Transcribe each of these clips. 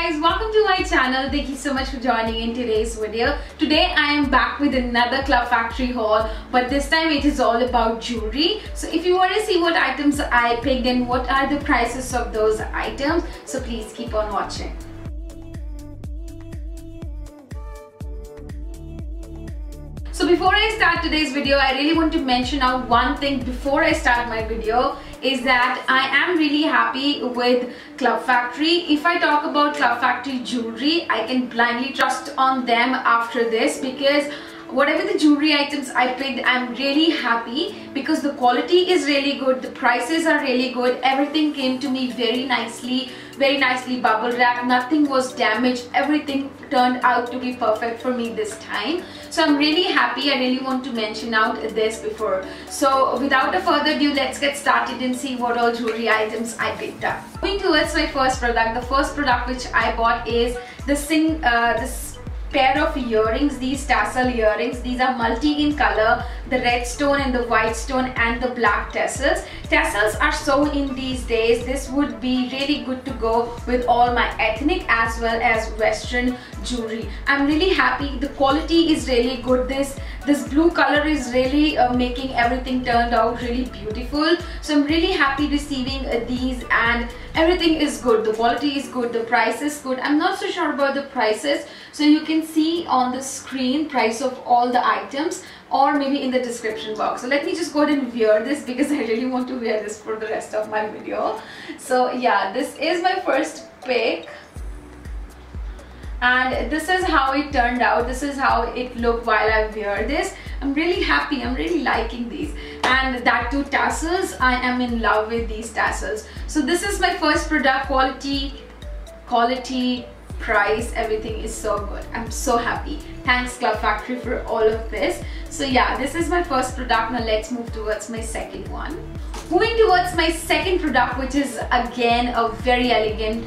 guys, welcome to my channel. Thank you so much for joining in today's video. Today I am back with another Club Factory haul, but this time it is all about jewelry. So if you want to see what items I picked and what are the prices of those items, so please keep on watching. So before I start today's video, I really want to mention out one thing before I start my video is that I am really happy with Club Factory. If I talk about Club Factory jewelry, I can blindly trust on them after this because whatever the jewelry items I picked, I'm really happy because the quality is really good, the prices are really good, everything came to me very nicely bubble wrapped, nothing was damaged, everything turned out to be perfect for me this time. So I'm really happy. I really want to mention out this before. So without a further ado, let's get started and see what all jewelry items I picked up. Moving towards my first product, the first product which I bought is this pair of earrings, these tassel earrings. These are multi in color, the red stone and the white stone and the black tassels. Tassels are so in these days. This would be really good to go with all my ethnic as well as western jewelry. I'm really happy. The quality is really good. This blue color is really making everything turned out really beautiful. So I'm really happy receiving these, and everything is good. The quality is good, the price is good. I'm not so sure about the prices, so you can see on the screen price of all the items or maybe in the description box. So let me just go ahead and wear this because I really want to wear this for the rest of my video. So yeah, this is my first pick and this is how it turned out. This is how it looked while I wear this. I'm really happy. I'm really liking these, and that too tassels. I am in love with these tassels. So this is my first product. Quality, price, everything is so good. I'm so happy. Thanks Club Factory for all of this. So yeah, this is my first product. Now let's move towards my second one. Moving towards my second product, which is again a very elegant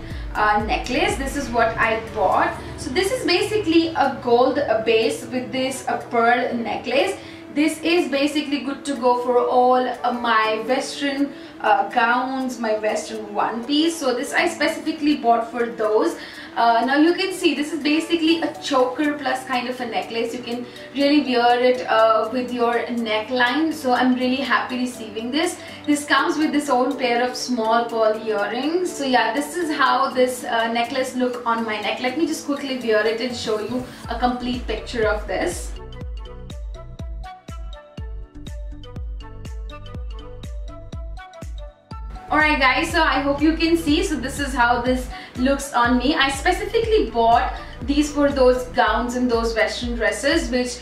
necklace. This is what I bought. So this is basically a gold base with this pearl necklace. This is basically good to go for all my western gowns, my western one piece. So this I specifically bought for those. Now you can see this is basically a choker plus kind of a necklace. You can really wear it with your neckline. So I'm really happy receiving this. This comes with this own pair of small pearl earrings. So yeah, this is how this necklace look on my neck. Let me just quickly wear it and show you a complete picture of this. Alright guys, so I hope you can see. So this is how this looks on me. I specifically bought these for those gowns and those western dresses which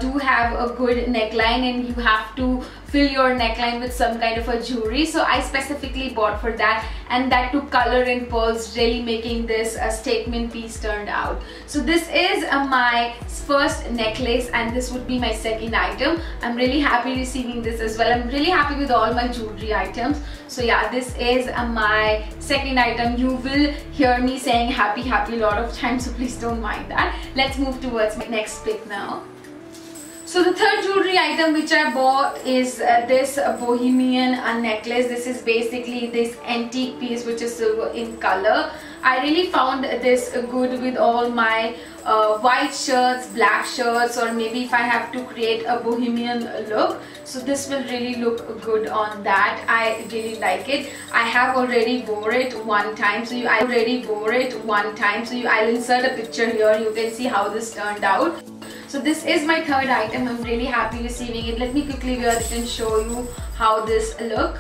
do have a good neckline and you have to fill your neckline with some kind of a jewelry. So I specifically bought for that, and that too color and pearls, really making this a statement piece turned out. So this is my first necklace and this would be my second item. I'm really happy receiving this as well. I'm really happy with all my jewelry items. So yeah, this is my second item. You will hear me saying happy a lot of times, so please don't mind that. Let's move towards my next pick now. So the third jewelry item which I bought is this bohemian necklace. This is basically this antique piece which is silver in color. I really found this good with all my white shirts, black shirts, or maybe if I have to create a bohemian look. So this will really look good on that. I really like it. I have already wore it one time. So I'll insert a picture here. You can see how this turned out. So this is my third item. I'm really happy receiving it. Let me quickly wear it and show you how this look.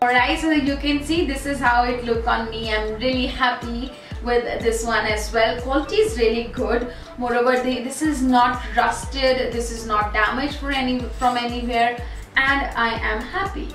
Alright, so you can see this is how it look on me. I'm really happy with this one as well. Quality is really good. Moreover, this is not rusted, this is not damaged from anywhere, and I am happy.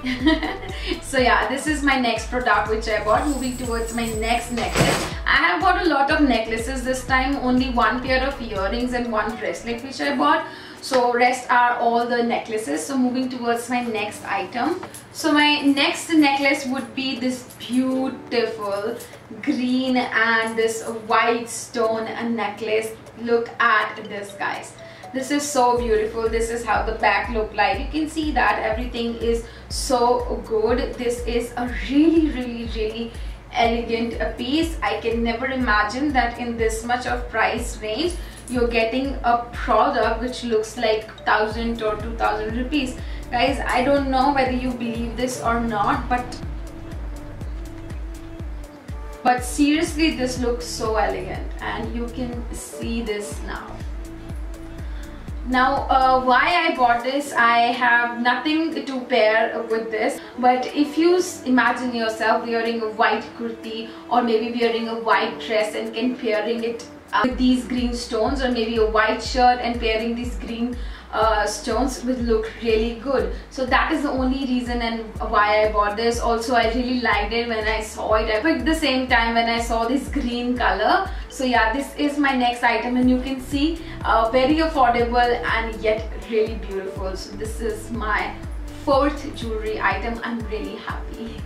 So yeah, this is my next product which I bought. Moving towards my next necklace. I have bought a lot of necklaces this time. Only one pair of earrings and one bracelet which I bought. So rest are all the necklaces. So moving towards my next item. So my next necklace would be this beautiful green and this white stone necklace. Look at this guys. This is so beautiful. This is how the back look like. You can see that everything is so good. This is a really elegant piece. I can never imagine that in this much of price range you're getting a product which looks like 1000 or 2000 rupees. Guys, I don't know whether you believe this or not, but seriously, this looks so elegant, and you can see this now. Now, why I bought this, I have nothing to pair with this, but if you imagine yourself wearing a white kurti or maybe wearing a white dress and can pairing it with these green stones, or maybe a white shirt and pairing these green stones will look really good. So that is the only reason and why I bought this. Also, I really liked it when I saw it, but at the same time when I saw this green color. So yeah, this is my next item, and you can see very affordable and yet really beautiful. So this is my fourth jewelry item. I'm really happy.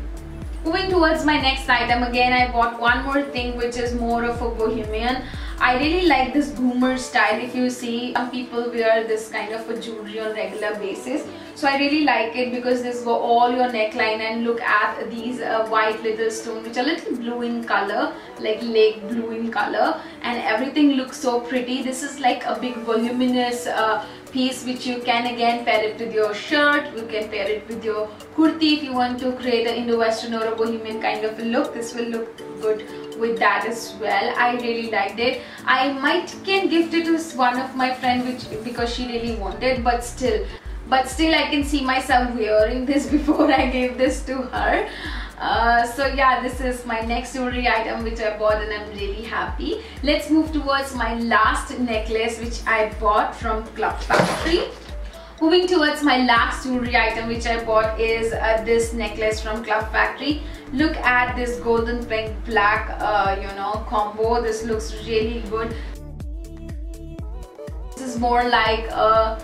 Moving towards my next item, again I bought one more thing which is more of a bohemian. I really like this boomer style. If you see, some people wear this kind of a jewelry on regular basis. So I really like it because this go all your neckline, and look at these white little stones which are little blue in color, like lake blue in color, and everything looks so pretty. This is like a big voluminous piece which you can again pair it with your shirt. You can pair it with your kurti if you want to create an Indo-Western or a bohemian kind of a look. This will look good with that as well. I really liked it. I might can gift it to one of my friends because she really wanted, but still I can see myself wearing this before I gave this to her. So yeah, this is my next jewelry item which I bought, and I'm really happy. Let's move towards my last necklace which I bought from Club Factory. Moving towards my last jewelry item which I bought is this necklace from Club Factory. Look at this golden pink black combo. This looks really good. This is more like a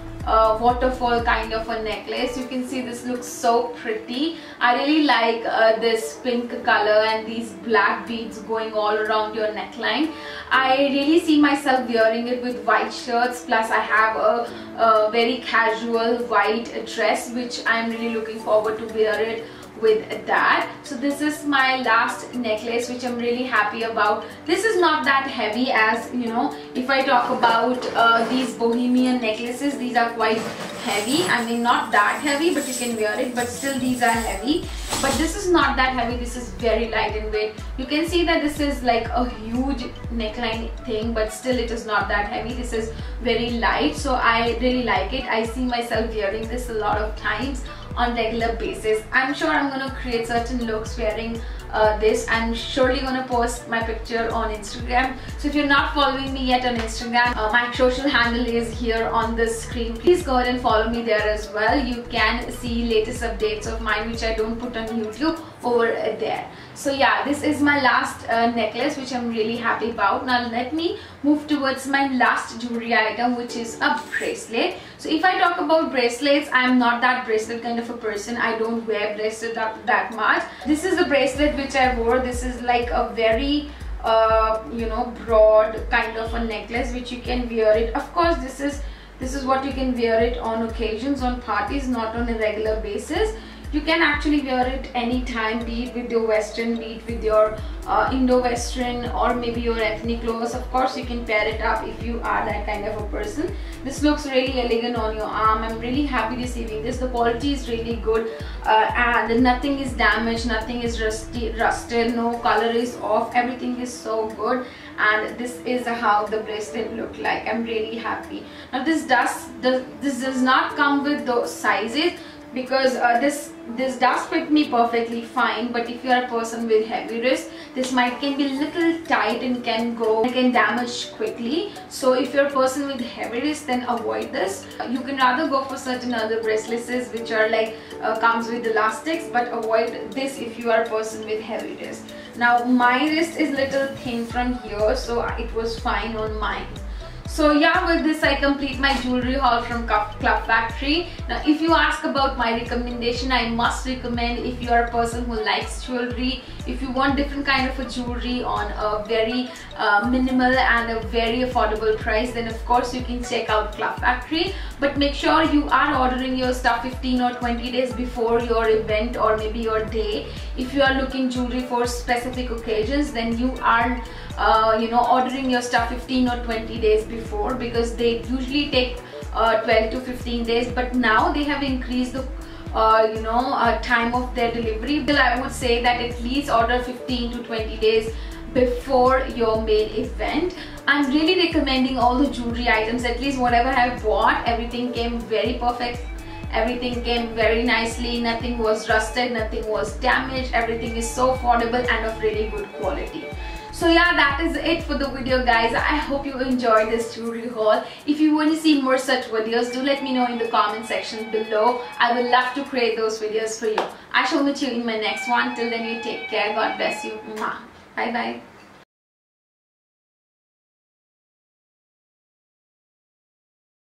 waterfall kind of a necklace. You can see this looks so pretty. I really like this pink color and these black beads going all around your neckline. I really see myself wearing it with white shirts, plus I have a very casual white dress which I'm really looking forward to wear it with that. So this is my last necklace which I'm really happy about. This is not that heavy, as you know, if I talk about these bohemian necklaces, these are quite heavy. I mean, not that heavy, but you can wear it, but still these are heavy. But this is not that heavy. This is very light in weight. You can see that this is like a huge neckline thing, but still it is not that heavy. This is very light, so I really like it. I see myself wearing this a lot of times on regular basis. I'm sure I'm gonna create certain looks wearing this. I'm surely gonna post my picture on Instagram. So if you're not following me yet on Instagram, my social handle is here on the screen. Please go ahead and follow me there as well. You can see latest updates of mine which I don't put on YouTube over there. So yeah, this is my last necklace which I'm really happy about. Now let me move towards my last jewelry item, which is a bracelet. So if I talk about bracelets, I'm not that bracelet kind of a person. I don't wear bracelet that much. This is the bracelet which I wore. This is like a very broad kind of a necklace which you can wear it. Of course, this is what you can wear it on occasions, on parties, not on a regular basis. You can actually wear it anytime, be it with your western, be it with your Indo-Western, or maybe your ethnic clothes. Of course, you can pair it up if you are that kind of a person. This looks really elegant on your arm. I'm really happy receiving this. The quality is really good, and nothing is damaged, nothing is rusted, no color is off. Everything is so good, and this is how the bracelet look like. I'm really happy. Now this does not come with those sizes, because this does fit me perfectly fine, but if you are a person with heavy wrist, this can be a little tight and can damage quickly. So if you're a person with heavy wrist, then avoid this. You can rather go for certain other bracelets which are like comes with elastics, but avoid this if you are a person with heavy wrist. Now my wrist is little thin from here, so it was fine on mine. So yeah, with this I complete my jewelry haul from Club Factory. Now if you ask about my recommendation, I must recommend, if you are a person who likes jewelry, if you want different kind of a jewelry on a very minimal and a very affordable price, then of course you can check out Club Factory. But make sure you are ordering your stuff 15 or 20 days before your event or maybe your day. If you are looking jewelry for specific occasions, then you are ordering your stuff 15 or 20 days before, because they usually take 12 to 15 days, but now they have increased the time of their delivery. But I would say that at least order 15 to 20 days before your main event. I'm really recommending all the jewelry items, at least whatever I have bought, everything came very perfect. Everything came very nicely, nothing was rusted, nothing was damaged, everything is so affordable and of really good quality. So yeah, that is it for the video guys. I hope you enjoyed this jewelry haul. If you want to see more such videos, do let me know in the comment section below. I would love to create those videos for you. I shall meet you in my next one. Till then, you take care. God bless you. Bye bye.